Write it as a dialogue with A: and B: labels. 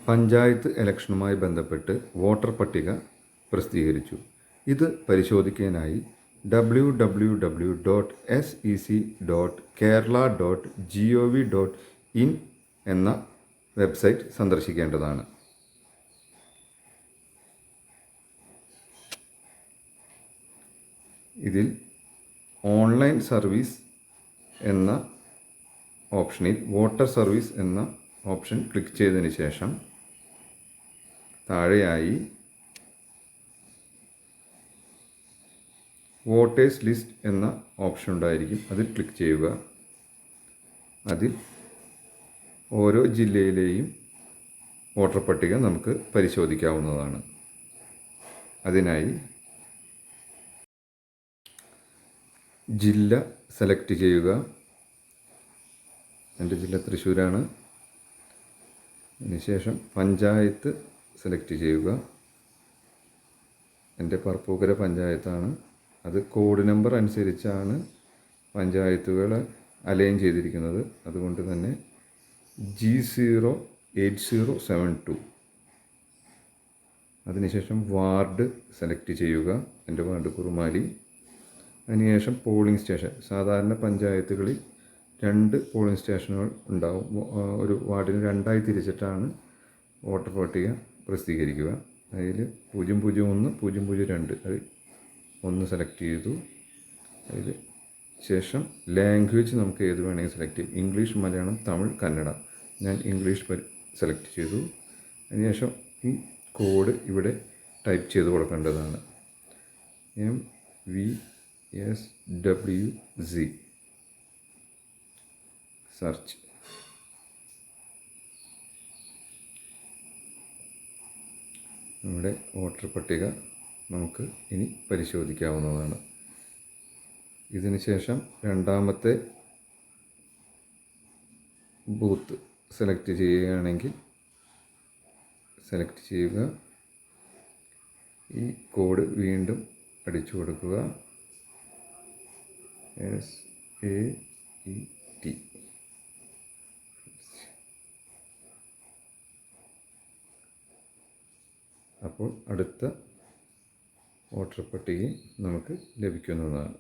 A: പഞ്ചായത്ത് ഇലക്ഷനുമായി ബന്ധപ്പെട്ട് വോട്ടർ പട്ടിക പ്രസിദ്ധീകരിച്ചു. ഇത് പരിശോധിക്കാനായി www.sec.kerala.gov.in എന്ന വെബ്സൈറ്റ് സന്ദർശിക്കേണ്ടതാണ്. ഇതിൽ ഓൺലൈൻ സർവീസ് എന്ന ഓപ്ഷനിൽ വോട്ടർ സർവീസ് എന്ന ഓപ്ഷൻ ക്ലിക്ക് ചെയ്തതിന് ശേഷം താഴെയായി വോട്ടേഴ്സ് ലിസ്റ്റ് എന്ന ഓപ്ഷൻ ഉണ്ടായിരിക്കും. അതിൽ ക്ലിക്ക് ചെയ്യുക. അതിൽ ഓരോ ജില്ലയിലെയും വോട്ടർ പട്ടിക നമുക്ക് പരിശോധിക്കാവുന്നതാണ്. അതിനായി ജില്ല സെലക്ട് ചെയ്യുക. എൻ്റെ ജില്ല തൃശ്ശൂരാണ്. അതിനുശേഷം പഞ്ചായത്ത് സെലക്ട് ചെയ്യുക. എൻ്റെ പറപ്പൂക്കര പഞ്ചായത്താണ്. അത് കോഡ് നമ്പർ അനുസരിച്ചാണ് പഞ്ചായത്തുകൾ അലൈൻ ചെയ്തിരിക്കുന്നത്. അതുകൊണ്ട് തന്നെ G08072. അതിനുശേഷം വാർഡ് സെലക്ട് ചെയ്യുക. എൻ്റെ വാർഡ് കുറുമാലി. അതിനുശേഷം പോളിംഗ് സ്റ്റേഷൻ. സാധാരണ പഞ്ചായത്തുകളിൽ 2 പോളിംഗ് സ്റ്റേഷനുകൾ ഉണ്ടാവും. ഒരു വാർഡിന് 2ആയി തിരിച്ചിട്ടാണ് വോട്ടർ പട്ടിക പ്രസിദ്ധീകരിക്കുക. അതിൽ 001, 002 അതിൽ 1 സെലക്ട് ചെയ്തു. അതിൽ ശേഷം ലാംഗ്വേജ് നമുക്ക് ഏത് വേണമെങ്കിൽ സെലക്ട് ചെയ്യും. ഇംഗ്ലീഷ്, മലയാളം, തമിഴ്, കന്നഡ. ഞാൻ ഇംഗ്ലീഷ് സെലക്ട് ചെയ്തു. അതിനുശേഷം ഈ കോഡ് ഇവിടെ ടൈപ്പ് ചെയ്ത് കൊടുക്കേണ്ടതാണ്. MVSWZ search. നമ്മുടെ വോട്ടർ പട്ടിക നമുക്ക് ഇനി പരിശോധിക്കാവുന്നതാണ്. ഇതിന് ശേഷം രണ്ടാമത്തെ ബൂത്ത് സെലക്ട് ചെയ്യുകയാണെങ്കിൽ സെലക്ട് ചെയ്യുക. ഈ കോഡ് വീണ്ടും അടിച്ചു കൊടുക്കുക. SAET. അപ്പോൾ അടുത്ത വോട്ടർ പട്ടിക നമുക്ക് ലഭിക്കുന്നതാണ്.